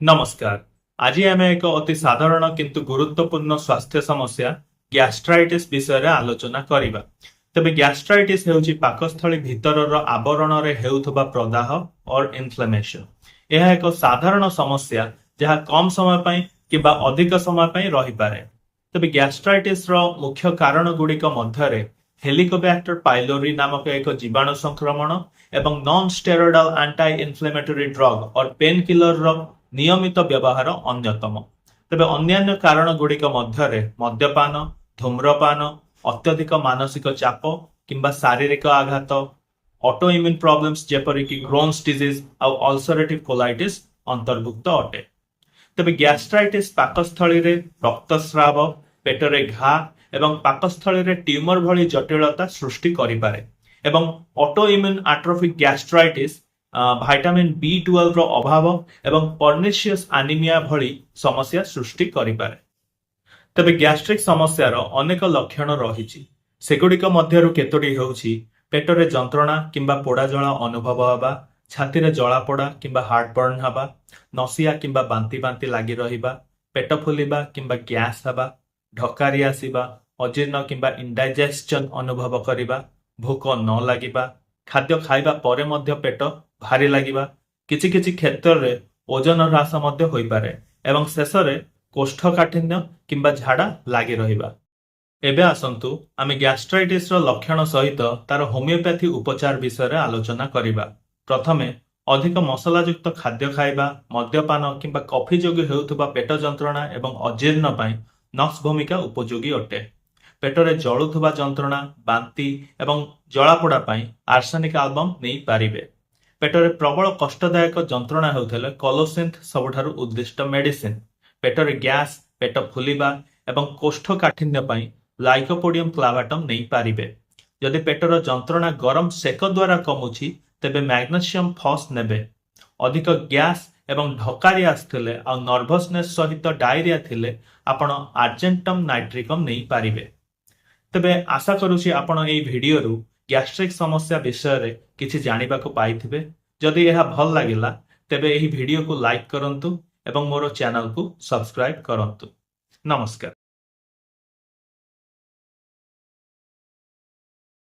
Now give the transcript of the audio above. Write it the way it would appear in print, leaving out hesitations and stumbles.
नमस्कार। आज आम एक अति साधारण किंतु गुरुत्वपूर्ण स्वास्थ्य समस्या गैस्ट्राइटिस विषय आलोचना करिबा। तबे गैस्ट्राइटिस हेउची पाकस्थली भितरर आवरणरे हेउथबा प्रदाह और इन्फ्लेमेशन। यह एक साधारण समस्या जहाँ कम समय पई किबा अधिक समय पई रही पारे। तबे गैस्ट्राइटिस रो मुख्य कारण गुड़िक मध्यरे हेलिकोबैक्टर पाइलोरी नामक एक जीवाणु संक्रमण एवं non steroidal anti inflammatory drug और पेन किलर रो नियमित व्यवहार अन्यतम। तेबे अन्यान्य कारण गुड़िक मध्यरे मद्यपान, धूम्रपान, अत्यधिक मानसिक चाप किंबा शारीरिक आघात, ऑटो इम्यून प्रॉब्लम्स जेपरिक क्रोन्स डिजीज और अल्सरेटिव कोलाइटिस अंतर्भुक्त अटे। तेबे गैस्ट्राइटिस पाकस्थली रे रक्तस्राव, पेटरे घा एवं पाकस्थली रे ट्यूमर भली जटिलता सृष्टि करिपारे एवं auto immune atrophic gastritis vitamin B12 रो अभाव एवं पर्निशियस एनीमिया भली समस्या सृष्टि करिपारे। तबे गैस्ट्रिक समस्यार अनेक लक्षण रहिछि। सेगुड़िक मध्यरु केतोटी हेउछि पेटरे जंत्रणा किंबा पोड़ा जला अनुभव हवा, छाती रे जला पोड़ा किंबा हार्ट बर्न हवा, नसिया किंबा बांती बांती लागि रहिबा, पेट फुलिबा किंबा गैस हवा, ढकारी आसीबा, अजीर्ण किंबा इंडाइजेशन अनुभव करिबा, भूख न लागिबा, खाद्य खाइबा परे मध्य पेट भारी लागिबा, किछि किछि क्षेत्र रे ओजन ह्रास मध्य होई पारे एवं शेष रे कोष्ठकाठिन्य किंबा झाड़ा लागि रहिबा। एबे आसंतु आमे गैस्ट्राइटिस रो लक्षण सहित तार होमियोपैथी उपचार विषय आलोचना करिबा। प्रथमे अधिक मसलायुक्त खाद्य खाइबा, मद्यपान किंबा कॉफी जोगी हेउथबा पेट जंत्रणा एवं अजीर्ण पई नक्स भूमिका उपयोगी अटे। पेटरे जळुथबा जंत्रणा, बांती एवं जलापोड़ा पई आर्सेनिक एल्बम नै पारिबे। पेटरे प्रबल कष्टदायक जंत्रणा हेउथले कोलोसिंथ सबठारु उद्दिष्ट मेडिसिन। पेटरे गैस, पेट फुलिबा एवं कोष्ठकाठिन्य पई लाइकोपोडियम क्लावाटम नै पारिबे। जदि पेटर जंत्रणा गरम सेक द्वारा कमुछि तेबे मैग्नेशियम फॉस नेबे। अधिक गैस एवं ढकारी आस्थिले आ नर्भसनेस सहित डायरिया थिले आपण आर्जेंटम नाइट्रिकम नै पारिबे। तेबे आशा करूछि आपण एई भिडियोरु गैस्ट्रिक समस्या विषय रे किछि जानिबाको पाइथिबे। जदि यह भल लागिला तेबे एही भिडियो को लाइक करंतु एवं मोर चैनल को सब्सक्राइब करंतु। नमस्कार।